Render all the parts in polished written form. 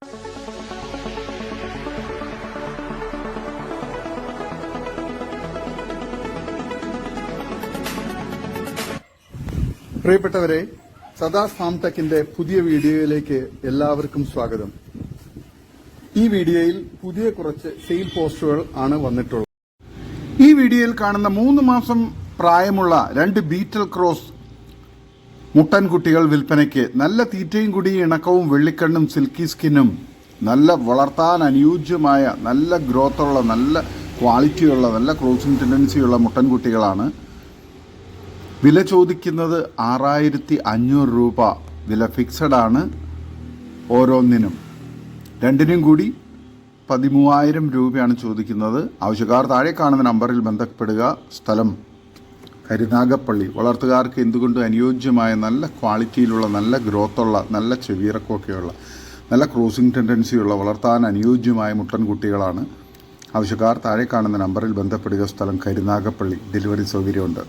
പ്രിയപ്പെട്ടവരെ, സദാസ് ഫാം ടെക്കിന്റെ പുതിയ വീഡിയോയിലേക്ക് എല്ലാവർക്കും സ്വാഗതം. ഈ വീഡിയോയിൽ പുതിയ കുറച്ച് സെയിൽ പോസ്റ്റുകൾ ആണ് വന്നിട്ടുള്ളത്. ഈ വീഡിയോയിൽ കാണുന്ന 3 മാസം പ്രായമുള്ള 2 ബീറ്റൽ ക്രോസ് മുട്ടൻകുട്ടികൾ വിൽപ്പനയ്ക്ക്. നല്ല തീറ്റയും കുടിയും ഇണക്കവും വെള്ളിക്കണ്ണും സിൽക്കി സ്കിന്നും നല്ല വളർത്താൻ അനുയോജ്യമായ നല്ല ഗ്രോത്തുള്ള നല്ല ക്വാളിറ്റിയുള്ള നല്ല ക്രോസിംഗ് ടെൻഡൻസിയുള്ള മുട്ടൻകുട്ടികളാണ്. വില ചോദിക്കുന്നത് 6500 രൂപ. വില ഫിക്സഡ് ആണ്. ഓരോന്നിനും രണ്ടിനും കൂടി 13000 രൂപയാണ് ചോദിക്കുന്നത്. ആവശ്യക്കാർ താഴെ കാണുന്ന നമ്പറിൽ ബന്ധപ്പെടുക. സ്ഥലം കരുനാഗപ്പള്ളി. വളർത്തുകാർക്ക് എന്തുകൊണ്ടും അനുയോജ്യമായ നല്ല ക്വാളിറ്റിയിലുള്ള നല്ല ഗ്രോത്തുള്ള നല്ല ചെവിയിറക്കമൊക്കെയുള്ള നല്ല ക്രോസിംഗ് ടെൻഡൻസിയുള്ള വളർത്താൻ അനുയോജ്യമായ മുട്ടൻകുട്ടികളാണ്. ആവശ്യക്കാർ താഴെ കാണുന്ന നമ്പറിൽ ബന്ധപ്പെടുക. സ്ഥലം കരുനാഗപ്പള്ളി. ഡെലിവറി സൗകര്യമുണ്ട്.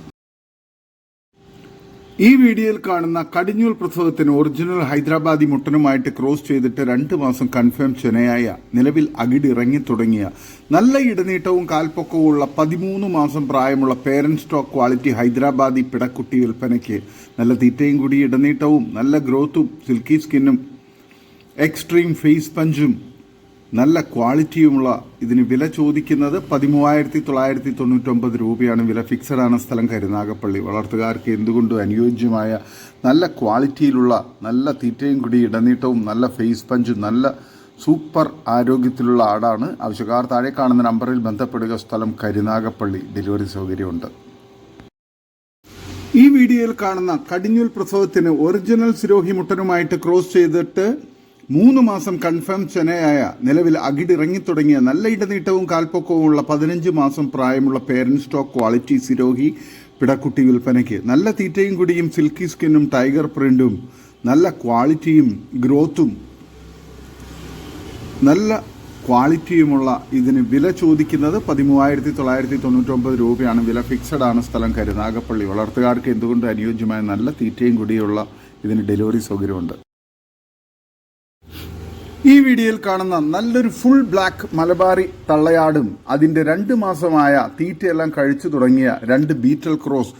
ഈ വീഡിയോയിൽ കാണുന്ന കടിഞ്ഞൂൽ പ്രസവത്തിന് ഒറിജിനൽ ഹൈദരാബാദി മുട്ടനുമായിട്ട് ക്രോസ് ചെയ്തിട്ട് 2 മാസം കൺഫേം ചെനയായ നിലവിൽ അകിടിറങ്ങി തുടങ്ങിയ നല്ല ഇടനീട്ടവും കാൽപ്പൊക്കവും ഉള്ള 13 മാസം പ്രായമുള്ള പേരന്റ് സ്റ്റോക്ക് ക്വാളിറ്റി ഹൈദരാബാദി പിടക്കുട്ടി വിൽപ്പനയ്ക്ക്. നല്ല തീറ്റയും കൂടി ഇടനീട്ടവും നല്ല ഗ്രോത്തും സിൽക്കി സ്കിന്നും എക്സ്ട്രീം ഫേസ് പഞ്ചും നല്ല ക്വാളിറ്റിയുമുള്ള ഇതിന് വില ചോദിക്കുന്നത് 13999 രൂപയാണ്. വില ഫിക്സഡ് ആണ്. സ്ഥലം കരുനാഗപ്പള്ളി. വളർത്തുകാർക്ക് എന്തുകൊണ്ടും അനുയോജ്യമായ നല്ല ക്വാളിറ്റിയിലുള്ള നല്ല തീറ്റയും കൂടി ഇടനീട്ടവും നല്ല ഫേസ് പഞ്ചും നല്ല സൂപ്പർ ആരോഗ്യത്തിലുള്ള ആടാണ്. ആവശ്യക്കാർ താഴെ കാണുന്ന നമ്പറിൽ ബന്ധപ്പെടുക. സ്ഥലം കരുനാഗപ്പള്ളി. ഡെലിവറി സൗകര്യമുണ്ട്. ഈ വീഡിയോയിൽ കാണുന്ന കടിഞ്ഞൂൽ പ്രസവത്തിന് ഒറിജിനൽ സിരോഹി മുട്ടനുമായിട്ട് ക്രോസ് ചെയ്തിട്ട് 3 മാസം കൺഫേം ചെനയായ നിലവിൽ അകിടിറങ്ങിത്തുടങ്ങിയ നല്ല ഇടനീട്ടവും കാൽപ്പൊക്കവും ഉള്ള 15 മാസം പ്രായമുള്ള പേരന്റ് സ്റ്റോക്ക് ക്വാളിറ്റി സിരോഹി പിടക്കുട്ടി വിൽപ്പനയ്ക്ക്. നല്ല തീറ്റയും കുടിയും സിൽക്കി സ്കിന്നും ടൈഗർ പ്രിന്റും നല്ല ക്വാളിറ്റിയും ഗ്രോത്തും നല്ല ക്വാളിറ്റിയുമുള്ള ഇതിന് വില ചോദിക്കുന്നത് 13999 രൂപയാണ്. വില ഫിക്സഡ് ആണ്. സ്ഥലം കരുനാഗപ്പള്ളി. വളർത്തുകാർക്ക് എന്തുകൊണ്ട് അനുയോജ്യമായ നല്ല തീറ്റയും കുടിയുള്ള ഇതിന് ഡെലിവറി സൗകര്യമുണ്ട്. ഈ വീഡിയോയിൽ കാണുന്ന നല്ലൊരു ഫുൾ ബ്ലാക്ക് മലബാറി തള്ളയാടും അതിൻ്റെ 2 മാസമായ തീറ്റയെല്ലാം കഴിച്ചു തുടങ്ങിയ 2 ബീറ്റൽ ക്രോസ്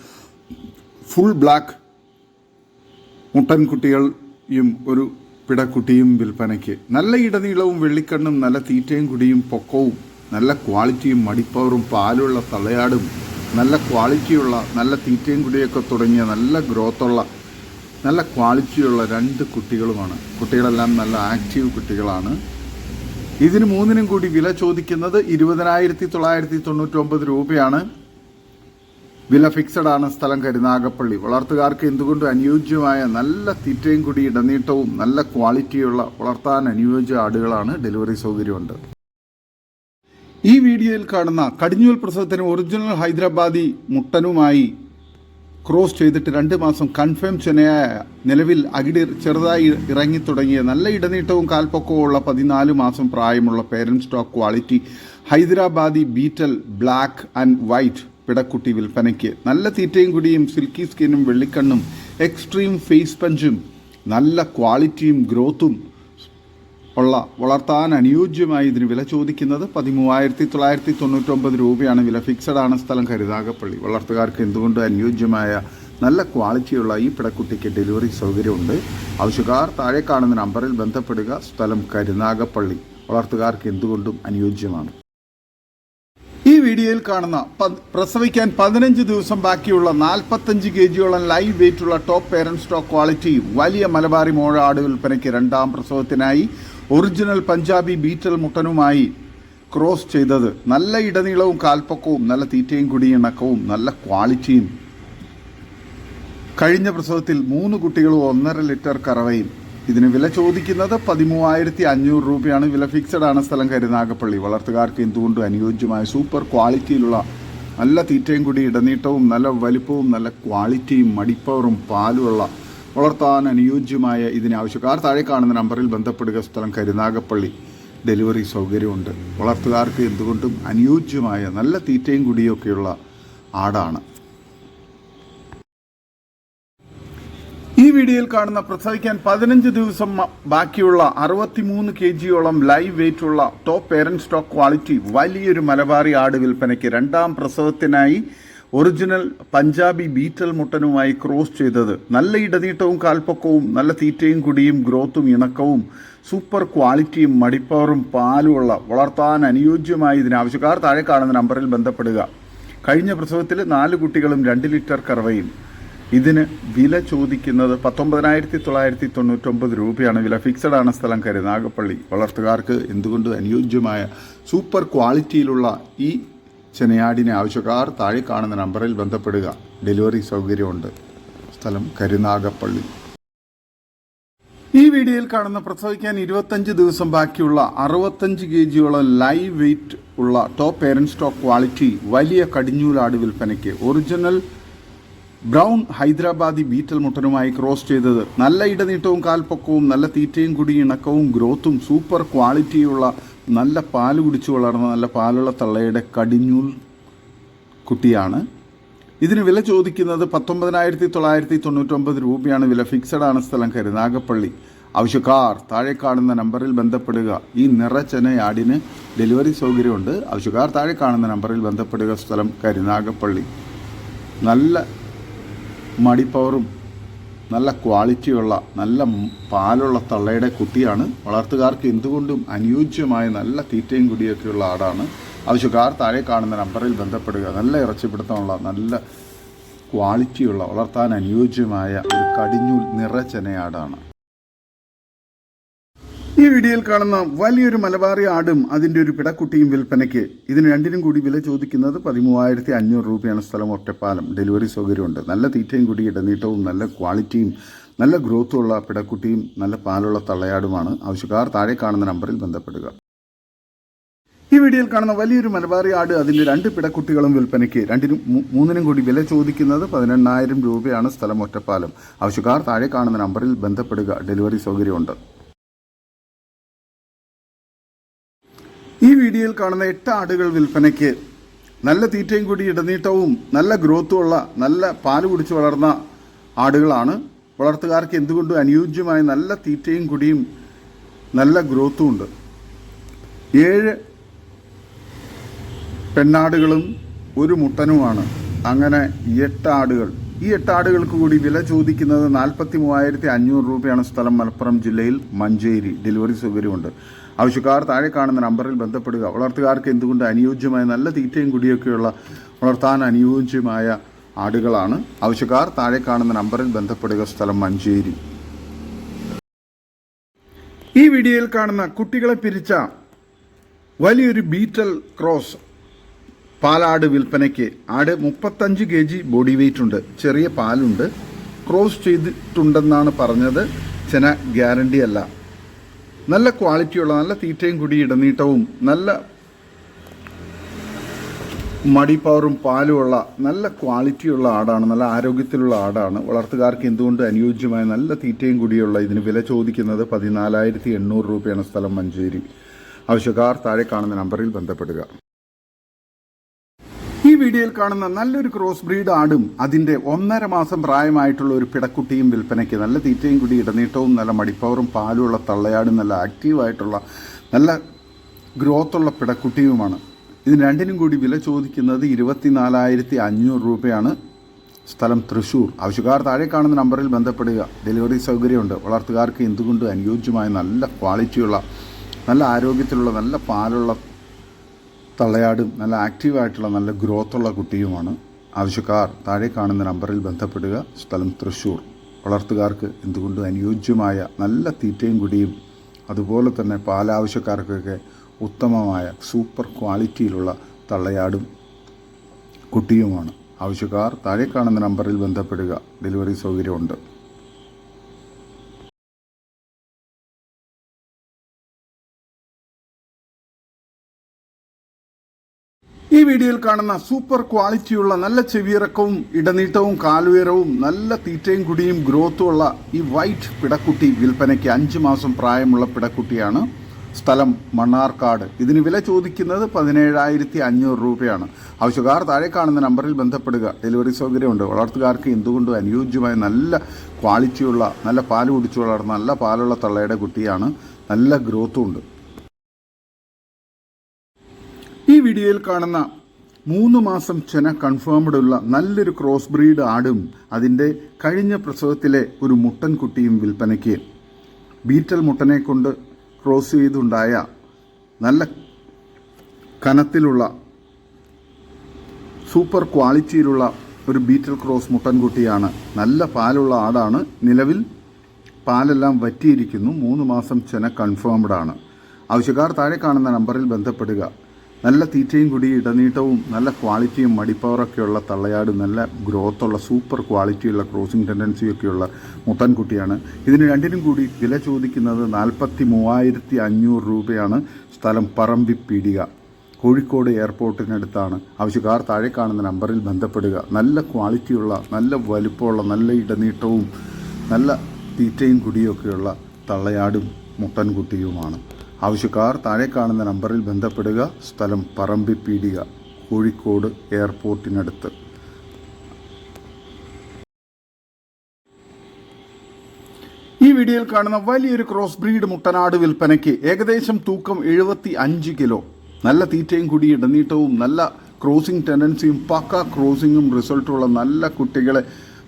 ഫുൾ ബ്ലാക്ക് മുട്ടൻകുട്ടികളും ഒരു പിടക്കുട്ടിയും വിൽപ്പനയ്ക്ക്. നല്ല ഇടനീളവും വെള്ളിക്കണ്ണും നല്ല തീറ്റയും കുടിയും പൊക്കവും നല്ല ക്വാളിറ്റിയും മടിപ്പവറും പാലുള്ള തള്ളയാടും നല്ല ക്വാളിറ്റിയുള്ള നല്ല തീറ്റയും കുടിയൊക്കെ തുടങ്ങിയ നല്ല ഗ്രോത്തുള്ള നല്ല ക്വാളിറ്റിയുള്ള 2 കുട്ടികളുമാണ്. കുട്ടികളെല്ലാം നല്ല ആക്റ്റീവ് കുട്ടികളാണ്. ഇതിന് 3നും കൂടി വില ചോദിക്കുന്നത് 20999 രൂപയാണ്. വില ഫിക്സഡ് ആണ്. സ്ഥലം കരുനാഗപ്പള്ളി. വളർത്തുകാർക്ക് എന്തുകൊണ്ടും അനുയോജ്യമായ നല്ല തീറ്റയും കൂടി ഇടനീട്ടവും നല്ല ക്വാളിറ്റിയുള്ള വളർത്താൻ അനുയോജ്യ ആടുകളാണ്. ഡെലിവറി സൗകര്യമുണ്ട്. ഈ വീഡിയോയിൽ കാണുന്ന കടിഞ്ഞൂൽ പ്രസവത്തിന് ഒറിജിനൽ ഹൈദരാബാദി മുട്ടനുമായി ക്രോസ് ചെയ്തിട്ട് 2 മാസം കൺഫേം ചെനയായ നിലവിൽ അകിടി ചെറുതായി ഇറങ്ങിത്തുടങ്ങിയ നല്ല ഇടനീട്ടവും കാൽപ്പൊക്കവും ഉള്ള 14 മാസം പ്രായമുള്ള parent stock quality Hyderabadi Beetal black and white പിടക്കുട്ടി വിൽപ്പനയ്ക്ക്. നല്ല തീറ്റയും കുടിയും സിൽക്കി സ്കിന്നും വെള്ളിക്കണ്ണും എക്സ്ട്രീം ഫേസ് പഞ്ചും നല്ല ക്വാളിറ്റിയും ഗ്രോത്തും ഉള്ള വളർത്താൻ അനുയോജ്യമായി ഇതിന് വില ചോദിക്കുന്നത് 13999 രൂപയാണ്. വില ഫിക്സഡ് ആണ്. സ്ഥലം കരുനാഗപ്പള്ളി. വളർത്തുകാർക്ക് എന്തുകൊണ്ട് അനുയോജ്യമായ നല്ല ക്വാളിറ്റിയുള്ള ഈ പിടക്കുട്ടിക്ക് ഡെലിവറി സൗകര്യമുണ്ട്. ആവശ്യക്കാർ താഴെ കാണുന്ന നമ്പറിൽ ബന്ധപ്പെടുക. സ്ഥലം കരുനാഗപ്പള്ളി. വളർത്തുകാർക്ക് എന്തുകൊണ്ടും അനുയോജ്യമാണ്. ഈ വീഡിയോയിൽ കാണുന്ന പ്രസവിക്കാൻ 15 ദിവസം ബാക്കിയുള്ള 45 kgയോളം ലൈവ് വെയിറ്റുള്ള ടോപ്പ് പേരന്റ് സ്റ്റോക്ക് ക്വാളിറ്റി വലിയ മലബാറി മോഴ ആട് വിൽപ്പനയ്ക്ക്. 2ാം പ്രസവത്തിനായി ഒറിജിനൽ പഞ്ചാബി ബീറ്റൽ മുട്ടനുമായി ക്രോസ് ചെയ്തത്. നല്ല ഇടനീളവും കാൽപ്പൊക്കവും നല്ല തീറ്റയും കുടിയിണക്കവും നല്ല ക്വാളിറ്റിയും. കഴിഞ്ഞ പ്രസവത്തിൽ 3 കുട്ടികളും 1.5 ലിറ്റർ കറവയും. ഇതിന് വില ചോദിക്കുന്നത് 13500 രൂപയാണ്. വില ഫിക്സഡ് ആണ്. സ്ഥലം കരുനാഗപ്പള്ളി. വളർത്തുകാർക്ക് എന്തുകൊണ്ടും അനുയോജ്യമായ സൂപ്പർ ക്വാളിറ്റിയിലുള്ള നല്ല തീറ്റയും കൂടി ഇടനീട്ടവും നല്ല വലിപ്പവും നല്ല ക്വാളിറ്റിയും മടിപ്പവറും പാലുമുള്ള വളർത്താൻ അനുയോജ്യമായ ഇതിന് ആവശ്യക്കാർ താഴെ കാണുന്ന നമ്പറിൽ ബന്ധപ്പെടുക. സ്ഥലം കരുനാഗപ്പള്ളി. ഡെലിവറി സൗകര്യമുണ്ട്. വളർത്തുകാർക്ക് എന്തുകൊണ്ടും അനുയോജ്യമായ നല്ല തീറ്റയും കുടിയൊക്കെയുള്ള ആടാണ്. ഈ വീഡിയോയിൽ കാണുന്ന പ്രസവിക്കാൻ 15 ദിവസം ബാക്കിയുള്ള 63 kgയോളം ലൈവ് വെയിറ്റ് ഉള്ള ടോപ്പ് പേരന്റ് സ്റ്റോക്ക് ക്വാളിറ്റി വലിയൊരു മലബാറി ആട് വിൽപ്പനയ്ക്ക് രണ്ടാം പ്രസവത്തിനായി ഒറിജിനൽ പഞ്ചാബി ബീറ്റൽ മുട്ടനുമായി ക്രോസ് ചെയ്തത്. നല്ല ഇടനീട്ടവും കാൽപ്പൊക്കവും നല്ല തീറ്റയും കുടിയും ഗ്രോത്തും ഇണക്കവും സൂപ്പർ ക്വാളിറ്റിയും മടിപ്പവറും പാലുമുള്ള വളർത്താൻ അനുയോജ്യമായി ഇതിനാവശ്യക്കാർ താഴെ കാണുന്ന നമ്പറിൽ ബന്ധപ്പെടുക. കഴിഞ്ഞ പ്രസവത്തിൽ 4 കുട്ടികളും 2 ലിറ്റർ കറവയും. ഇതിന് വില ചോദിക്കുന്നത് 19,999 രൂപയാണ്. വില ഫിക്സഡ് ആണ്. സ്ഥലം കരുനാഗപ്പള്ളി. വളർത്തുകാർക്ക് എന്തുകൊണ്ട് അനുയോജ്യമായ സൂപ്പർ ക്വാളിറ്റിയിലുള്ള ഈ ചെനയാടിനെ ആവശ്യക്കാർ താഴെ കാണുന്ന നമ്പറിൽ ബന്ധപ്പെടുക. ഡെലിവറി സൗകര്യമുണ്ട്. സ്ഥലം കരുനാഗപ്പള്ളി. ഈ വീഡിയോയിൽ കാണുന്ന പ്രസവിക്കാൻ 25 ദിവസം ബാക്കിയുള്ള 65 kgയോളം ലൈവ് വെയിറ്റ് ഉള്ള ടോപ്പ് പേരന്റ് സ്റ്റോക്ക് ക്വാളിറ്റി വലിയ കടിഞ്ഞൂലാട് വിൽപ്പനയ്ക്ക് ഒറിജിനൽ ബ്രൗൺ ഹൈദരാബാദി ബീറ്റൽ മുട്ടനുമായി ക്രോസ് ചെയ്തത്. നല്ല ഇടനീട്ടവും കാൽപ്പൊക്കവും നല്ല തീറ്റയും കുടി ഇണക്കവും ഗ്രോത്തും സൂപ്പർ ക്വാളിറ്റിയുള്ള നല്ല പാല് കുടിച്ചു വളർന്ന നല്ല പാലുള്ള തള്ളയുടെ കടിഞ്ഞൂൽ കുട്ടിയാണ്. ഇതിന് വില ചോദിക്കുന്നത് 19,999 രൂപയാണ്. വില ഫിക്സഡ് ആണ്. സ്ഥലം കരുനാഗപ്പള്ളി. ആവശ്യക്കാർ താഴെ കാണുന്ന നമ്പറിൽ ബന്ധപ്പെടുക. ഈ നിറച്ചെനയാടിന് ഡെലിവറി സൗകര്യമുണ്ട്. ആവശ്യക്കാർ താഴെ കാണുന്ന നമ്പറിൽ ബന്ധപ്പെടുക. സ്ഥലം കരുനാഗപ്പള്ളി. നല്ല മടിപ്പവറും നല്ല ക്വാളിറ്റിയുള്ള നല്ല പാലുള്ള തള്ളയുടെ കുട്ടിയാണ്. വളർത്തുകാർക്ക് എന്തുകൊണ്ടും അനുയോജ്യമായ നല്ല തീറ്റയും കുടിയൊക്കെയുള്ള ആടാണ്. ആവശ്യക്കാർ താഴെ കാണുന്ന നമ്പറിൽ ബന്ധപ്പെടുക. നല്ല ഇറച്ചിപ്പിടുത്തമുള്ള നല്ല ക്വാളിറ്റിയുള്ള വളർത്താൻ അനുയോജ്യമായ ഒരു കടിഞ്ഞൂൽ നിറച്ചെനയാടാണ്. ഈ വീഡിയോയിൽ കാണുന്ന വലിയൊരു മലബാറി ആടും അതിൻ്റെ ഒരു പിടക്കുട്ടിയും വിൽപ്പനയ്ക്ക്. ഇതിന് രണ്ടിനും കൂടി വില ചോദിക്കുന്നത് 13,500 രൂപയാണ്. സ്ഥലം ഒറ്റപ്പാലം. ഡെലിവറി സൗകര്യമുണ്ട്. നല്ല തീറ്റയും കൂടി ഇടനീട്ടവും നല്ല ക്വാളിറ്റിയും നല്ല ഗ്രോത്തുള്ള പിടക്കുട്ടിയും നല്ല പാലുള്ള തള്ളയാടുമാണ്. ആവശ്യക്കാർ താഴെ കാണുന്ന നമ്പറിൽ ബന്ധപ്പെടുക. ഈ വീഡിയോയിൽ കാണുന്ന വലിയൊരു മലബാറി ആട് അതിൻ്റെ 2 പിടക്കുട്ടികളും വിൽപ്പനയ്ക്ക്. മൂന്നിനും കൂടി വില ചോദിക്കുന്നത് 18,000 രൂപയാണ്. സ്ഥലം ഒറ്റപ്പാലം. ആവശ്യക്കാർ താഴെ കാണുന്ന നമ്പറിൽ ബന്ധപ്പെടുക. ഡെലിവറി സൗകര്യമുണ്ട്. ഈ വീഡിയോയിൽ കാണുന്ന 8 ആടുകൾ വിൽപ്പനയ്ക്ക്. നല്ല തീറ്റയും കൂടി ഇടനീട്ടവും നല്ല ഗ്രോത്തുമുള്ള നല്ല പാല് കുടിച്ച് വളർന്ന ആടുകളാണ്. വളർത്തുകാർക്ക് എന്തുകൊണ്ടും അനുയോജ്യമായ നല്ല തീറ്റയും കുടിയും നല്ല ഗ്രോത്തും ഉണ്ട്. 7 പെണ്ണാടുകളും ഒരു മുട്ടനുമാണ്. അങ്ങനെ 8 ആടുകൾ. ഈ 8 ആടുകൾക്ക് കൂടി വില ചോദിക്കുന്നത് 43,500 രൂപയാണ്. സ്ഥലം മലപ്പുറം ജില്ലയിൽ മഞ്ചേരി. ഡെലിവറി സൗകര്യമുണ്ട്. ആവശ്യക്കാർ താഴെ കാണുന്ന നമ്പറിൽ ബന്ധപ്പെടുക. വളർത്തുകാർക്ക് എന്തുകൊണ്ട് അനുയോജ്യമായ നല്ല തീറ്റയും കുടിയൊക്കെയുള്ള വളർത്താൻ അനുയോജ്യമായ ആടുകളാണ്. ആവശ്യക്കാർ താഴെ കാണുന്ന നമ്പറിൽ ബന്ധപ്പെടുക. സ്ഥലം മഞ്ചേരി. ഈ വീഡിയോയിൽ കാണുന്ന കുട്ടികളെ പിരിച്ച വലിയൊരു ബീറ്റൽ ക്രോസ് പാലാട് വിൽപ്പനയ്ക്ക്. ആട് 35 kg ബോഡി വെയിറ്റ് ഉണ്ട്. ചെറിയ പാലുണ്ട്. ക്രോസ് ചെയ്തിട്ടുണ്ടെന്നാണ് പറഞ്ഞത്. ചെന ഗ്യാരണ്ടി അല്ല. നല്ല ക്വാളിറ്റിയുള്ള നല്ല തീറ്റയും കുടി ഇടനീട്ടവും നല്ല മടിപ്പവറും പാലുമുള്ള നല്ല ക്വാളിറ്റിയുള്ള ആടാണ്. നല്ല ആരോഗ്യത്തിലുള്ള ആടാണ്. വളർത്തുകാർക്ക് എന്തുകൊണ്ട് അനുയോജ്യമായ നല്ല തീറ്റയും കുടിയുള്ള ഇതിന് വില ചോദിക്കുന്നത് 14,800 രൂപയാണ്. സ്ഥലം മഞ്ചേരി. ആവശ്യക്കാർ താഴെ കാണുന്ന നമ്പറിൽ ബന്ധപ്പെടുക. ഈ വീഡിയോയിൽ കാണുന്ന നല്ലൊരു ക്രോസ് ബ്രീഡ് ആടും അതിൻ്റെ 1.5 മാസം പ്രായമായിട്ടുള്ള ഒരു പിടക്കുട്ടിയും വിൽപ്പനയ്ക്ക്. നല്ല തീറ്റയും കൂടി ഇടനീട്ടവും നല്ല മടിപ്പവറും പാലുമുള്ള തള്ളയാടും നല്ല ആക്റ്റീവായിട്ടുള്ള നല്ല ഗ്രോത്തുള്ള പിടക്കുട്ടിയുമാണ്. ഇതിന് രണ്ടിനും കൂടി വില ചോദിക്കുന്നത് 24,500 രൂപയാണ്. സ്ഥലം തൃശ്ശൂർ. ആവശ്യക്കാർ താഴെ കാണുന്ന നമ്പറിൽ ബന്ധപ്പെടുക. ഡെലിവറി സൗകര്യമുണ്ട്. വളർത്തുകാർക്ക് എന്തുകൊണ്ട് അനുയോജ്യമായ നല്ല ക്വാളിറ്റിയുള്ള നല്ല ആരോഗ്യത്തിലുള്ള നല്ല പാലുള്ള തള്ളയാടും നല്ല ആക്റ്റീവായിട്ടുള്ള നല്ല ഗ്രോത്തുള്ള കുട്ടിയുമാണ്. ആവശ്യക്കാർ താഴെ കാണുന്ന നമ്പറിൽ ബന്ധപ്പെടുക. സ്ഥലം തൃശ്ശൂർ. വളർത്തുകാർക്ക് എന്തുകൊണ്ട് അനുയോജ്യമായ നല്ല തീറ്റയും കുടിയും അതുപോലെ തന്നെ പാലാവശ്യക്കാർക്കൊക്കെ ഉത്തമമായ സൂപ്പർ ക്വാളിറ്റിയിലുള്ള തള്ളയാടും കുട്ടിയുമാണ്. ആവശ്യക്കാർ താഴെ കാണുന്ന നമ്പറിൽ ബന്ധപ്പെടുക. ഡെലിവറി സൗകര്യമുണ്ട്. ഈ വീഡിയോയിൽ കാണുന്ന സൂപ്പർ ക്വാളിറ്റിയുള്ള നല്ല ചെവിയിറക്കവും ഇടനീട്ടവും കാലുയരവും നല്ല തീറ്റയും കുടിയും ഗ്രോത്തുമുള്ള ഈ വൈറ്റ് പിടക്കുട്ടി വിൽപ്പനയ്ക്ക്. 5 മാസം പ്രായമുള്ള പിടക്കുട്ടിയാണ്. സ്ഥലം മണ്ണാർക്കാട്. ഇതിന് വില ചോദിക്കുന്നത് 17,500 രൂപയാണ്. ആവശ്യക്കാർ താഴെ കാണുന്ന നമ്പറിൽ ബന്ധപ്പെടുക. ഡെലിവറി സൗകര്യമുണ്ട്. വളർത്തുകാർക്ക് എന്തുകൊണ്ടും അനുയോജ്യമായ നല്ല ക്വാളിറ്റിയുള്ള, നല്ല പാല് കുടിച്ചു വളർന്ന നല്ല പാലുള്ള തള്ളയുടെ കുട്ടിയാണ്. നല്ല ഗ്രോത്തും ഉണ്ട്. ഈ വീഡിയോയിൽ കാണുന്ന 3 മാസം ചെന കൺഫേംഡ് ഉള്ള നല്ലൊരു ക്രോസ് ബ്രീഡ് ആടും അതിൻ്റെ കഴിഞ്ഞ പ്രസവത്തിലെ ഒരു മുട്ടൻ കുട്ടിയും വിൽപ്പനയ്ക്ക്. ബീറ്റൽ മുട്ടനെ കൊണ്ട് ക്രോസ് ചെയ്തുണ്ടായ നല്ല കനത്തിലുള്ള സൂപ്പർ ക്വാളിറ്റിയിലുള്ള ഒരു ബീറ്റൽ ക്രോസ് മുട്ടൻകുട്ടിയാണ്. നല്ല പാലുള്ള ആടാണ്. നിലവിൽ പാലെല്ലാം വറ്റിയിരിക്കുന്നു. 3 മാസം ചെന കൺഫേംഡ് ആണ്. ആവശ്യക്കാർ താഴെ കാണുന്ന നമ്പറിൽ ബന്ധപ്പെടുക. നല്ല തീറ്റയും കൂടി ഇടനീട്ടവും നല്ല ക്വാളിറ്റിയും മടിപ്പവറൊക്കെയുള്ള തള്ളയാട്, നല്ല ഗ്രോത്തുള്ള സൂപ്പർ ക്വാളിറ്റിയുള്ള ക്രോസിംഗ് ടെൻഡൻസിയൊക്കെയുള്ള മുട്ടൻകുട്ടിയാണ്. ഇതിന് രണ്ടിനും കൂടി വില ചോദിക്കുന്നത് 43,500 രൂപയാണ്. സ്ഥലം പറമ്പിപ്പീടിക, കോഴിക്കോട് എയർപോർട്ടിനടുത്താണ്. ആവശ്യക്കാർ താഴെ കാണുന്ന നമ്പറിൽ ബന്ധപ്പെടുക. നല്ല ക്വാളിറ്റിയുള്ള, നല്ല വലുപ്പമുള്ള, നല്ല ഇടനീട്ടവും നല്ല തീറ്റയും കുടിയൊക്കെയുള്ള തള്ളയാടും മുട്ടൻകുട്ടിയുമാണ്. ആവശ്യക്കാർ താഴെ കാണുന്ന നമ്പറിൽ ബന്ധപ്പെടുക. സ്ഥലം പറമ്പിപ്പീടിക, കോഴിക്കോട് എയർപോർട്ടിനടുത്ത്. ഈ വീഡിയോയിൽ കാണുന്ന വലിയൊരു ക്രോസ് ബ്രീഡ് മുട്ടനാട് വിൽപ്പനയ്ക്ക്. ഏകദേശം തൂക്കം 75 കിലോ. നല്ല തീറ്റയും കൂടി ഇടനീട്ടവും നല്ല ക്രോസിംഗ് ടെൻഡൻസിയും പക്ക ക്രോസിങ്ങും റിസൾട്ടുള്ള നല്ല കുട്ടികളെ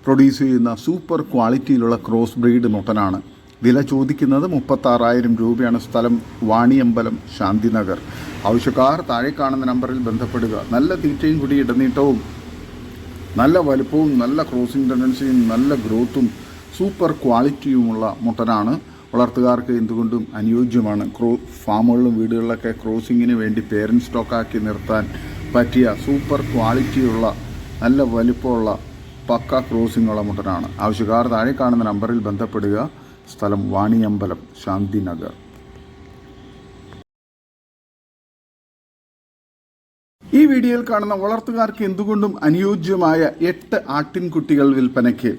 പ്രൊഡ്യൂസ് ചെയ്യുന്ന സൂപ്പർ ക്വാളിറ്റിയിലുള്ള ക്രോസ് ബ്രീഡ് മുട്ടനാണ്. വില ചോദിക്കുന്നത് 36,000 രൂപയാണ്. സ്ഥലം വാണിയമ്പലം, ശാന്തിനഗർ. ആവശ്യക്കാർ താഴെ കാണുന്ന നമ്പറിൽ ബന്ധപ്പെടുക. നല്ല തീറ്റയും കൂടി ഇടനീട്ടവും നല്ല വലുപ്പവും നല്ല ക്രോസിംഗ് ടെൻഡൻസിയും നല്ല ഗ്രോത്തും സൂപ്പർ ക്വാളിറ്റിയുമുള്ള മുട്ടനാണ്. വളർത്തുകാർക്ക് എന്തുകൊണ്ടും അനുയോജ്യമാണ്. ഫാമുകളിലും വീടുകളിലൊക്കെ ക്രോസിങ്ങിന് വേണ്ടി പേരൻറ് സ്റ്റോക്കാക്കി നിർത്താൻ പറ്റിയ സൂപ്പർ ക്വാളിറ്റിയുള്ള നല്ല വലുപ്പമുള്ള പക്ക ക്രോസിങ്ങുള്ള മുട്ടനാണ്. ആവശ്യക്കാർ താഴെ കാണുന്ന നമ്പറിൽ ബന്ധപ്പെടുക. സ്ഥലം വാണിയമ്പലം, ശാന്തിനഗർ. ഈ വീഡിയോയിൽ കാണുന്ന വളർത്തുകാർക്ക് എന്തുകൊണ്ടും അനുയോജ്യമായ 8 ആട്ടിൻകുട്ടികൾ വിൽപ്പനയ്ക്ക്.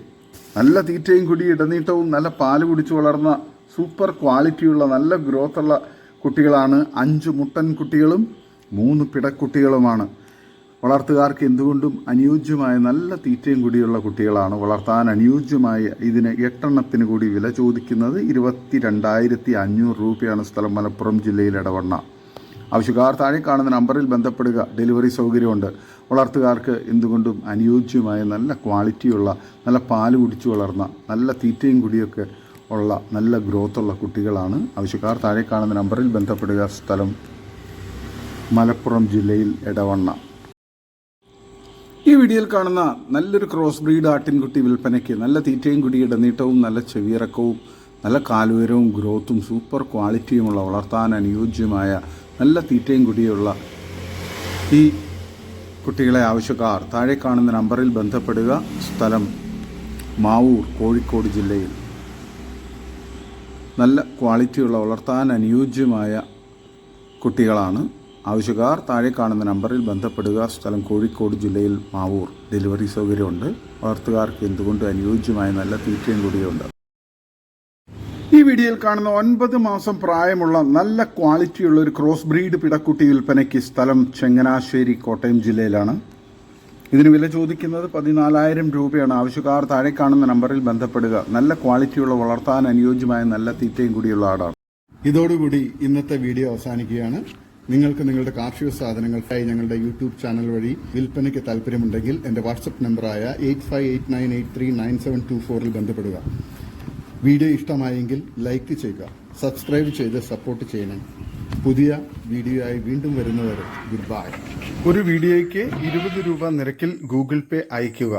നല്ല തീറ്റയും കുടി ഇടനീട്ടവും നല്ല പാല് കുടിച്ചു വളർന്ന സൂപ്പർ ക്വാളിറ്റിയുള്ള നല്ല ഗ്രോത്തുള്ള കുട്ടികളാണ്. 5 മുട്ടൻ കുട്ടികളും 3 പിടക്കുട്ടികളുമാണ്. വളർത്തുകാർക്ക് എന്തുകൊണ്ടും അനുയോജ്യമായ നല്ല തീറ്റയും കൂടിയുള്ള കുട്ടികളാണ്. വളർത്താൻ അനുയോജ്യമായ ഇതിന് 8 എണ്ണത്തിന് കൂടി വില ചോദിക്കുന്നത് 22,500 രൂപയാണ്. സ്ഥലം മലപ്പുറം ജില്ലയിൽ എടവണ്ണ. ആവശ്യക്കാർ താഴെ കാണുന്ന നമ്പറിൽ ബന്ധപ്പെടുക. ഡെലിവറി സൗകര്യമുണ്ട്. വളർത്തുകാർക്ക് എന്തുകൊണ്ടും അനുയോജ്യമായ നല്ല ക്വാളിറ്റിയുള്ള, നല്ല പാല് കുടിച്ചു വളർന്ന നല്ല തീറ്റയും കുടിയൊക്കെ ഉള്ള നല്ല ഗ്രോത്തുള്ള കുട്ടികളാണ്. ആവശ്യക്കാർ താഴെ കാണുന്ന നമ്പറിൽ ബന്ധപ്പെടുക. സ്ഥലം മലപ്പുറം ജില്ലയിൽ എടവണ്ണ. ഈ വീഡിയോയിൽ കാണുന്ന നല്ലൊരു ക്രോസ് ബ്രീഡ് ആട്ടിൻകുട്ടി വിൽപ്പനയ്ക്ക്. നല്ല തീറ്റയും കുടി ഇടനീട്ടവും നല്ല ചെവിയിറക്കവും നല്ല കാലുയരവും ഗ്രോത്തും സൂപ്പർ ക്വാളിറ്റിയുമുള്ള വളർത്താൻ അനുയോജ്യമായ നല്ല തീറ്റയും കുടിയുള്ള ഈ കുട്ടികളെ ആവശ്യക്കാർ താഴെ കാണുന്ന നമ്പറിൽ ബന്ധപ്പെടുക. സ്ഥലം മാവൂർ, കോഴിക്കോട് ജില്ലയിൽ. നല്ല ക്വാളിറ്റിയുള്ള വളർത്താൻ അനുയോജ്യമായ കുട്ടികളാണ്. ആവശ്യക്കാർ താഴെ കാണുന്ന നമ്പറിൽ ബന്ധപ്പെടുക. സ്ഥലം കോഴിക്കോട് ജില്ലയിൽ മാവൂർ. ഡെലിവറി സൗകര്യമുണ്ട്. വളർത്തുകാർക്ക് എന്തുകൊണ്ട് അനുയോജ്യമായ നല്ല തീറ്റയും കൂടിയുണ്ട്. ഈ വീഡിയോയിൽ കാണുന്ന 9 മാസം പ്രായമുള്ള നല്ല ക്വാളിറ്റിയുള്ള ഒരു ക്രോസ് ബ്രീഡ് പിടക്കുട്ടി വിൽപ്പനയ്ക്ക്. സ്ഥലം ചങ്ങനാശ്ശേരി, കോട്ടയം ജില്ലയിലാണ്. ഇതിന് വില ചോദിക്കുന്നത് 14,000 രൂപയാണ്. ആവശ്യക്കാർ താഴെ കാണുന്ന നമ്പറിൽ ബന്ധപ്പെടുക. നല്ല ക്വാളിറ്റിയുള്ള വളർത്താൻ അനുയോജ്യമായ നല്ല തീറ്റയും കൂടിയുള്ള ആടാണ്. ഇതോടുകൂടി ഇന്നത്തെ വീഡിയോ അവസാനിക്കുകയാണ്. നിങ്ങൾക്ക് നിങ്ങളുടെ കാർഷിക സാധനങ്ങൾക്കായി ഞങ്ങളുടെ യൂട്യൂബ് ചാനൽ വഴി വിൽപ്പനയ്ക്ക് താല്പര്യമുണ്ടെങ്കിൽ എൻ്റെ വാട്സപ്പ് നമ്പറായ 8589839724 ബന്ധപ്പെടുക. വീഡിയോ ഇഷ്ടമായെങ്കിൽ ലൈക്ക് ചെയ്യുക, സബ്സ്ക്രൈബ് ചെയ്ത് സപ്പോർട്ട് ചെയ്യണം. പുതിയ വീഡിയോ ആയി വീണ്ടും വരുന്നവരെ ഗുഡ് ബൈ. ഒരു വീഡിയോയ്ക്ക് 20 രൂപ നിരക്കിൽ ഗൂഗിൾ പേ അയയ്ക്കുക.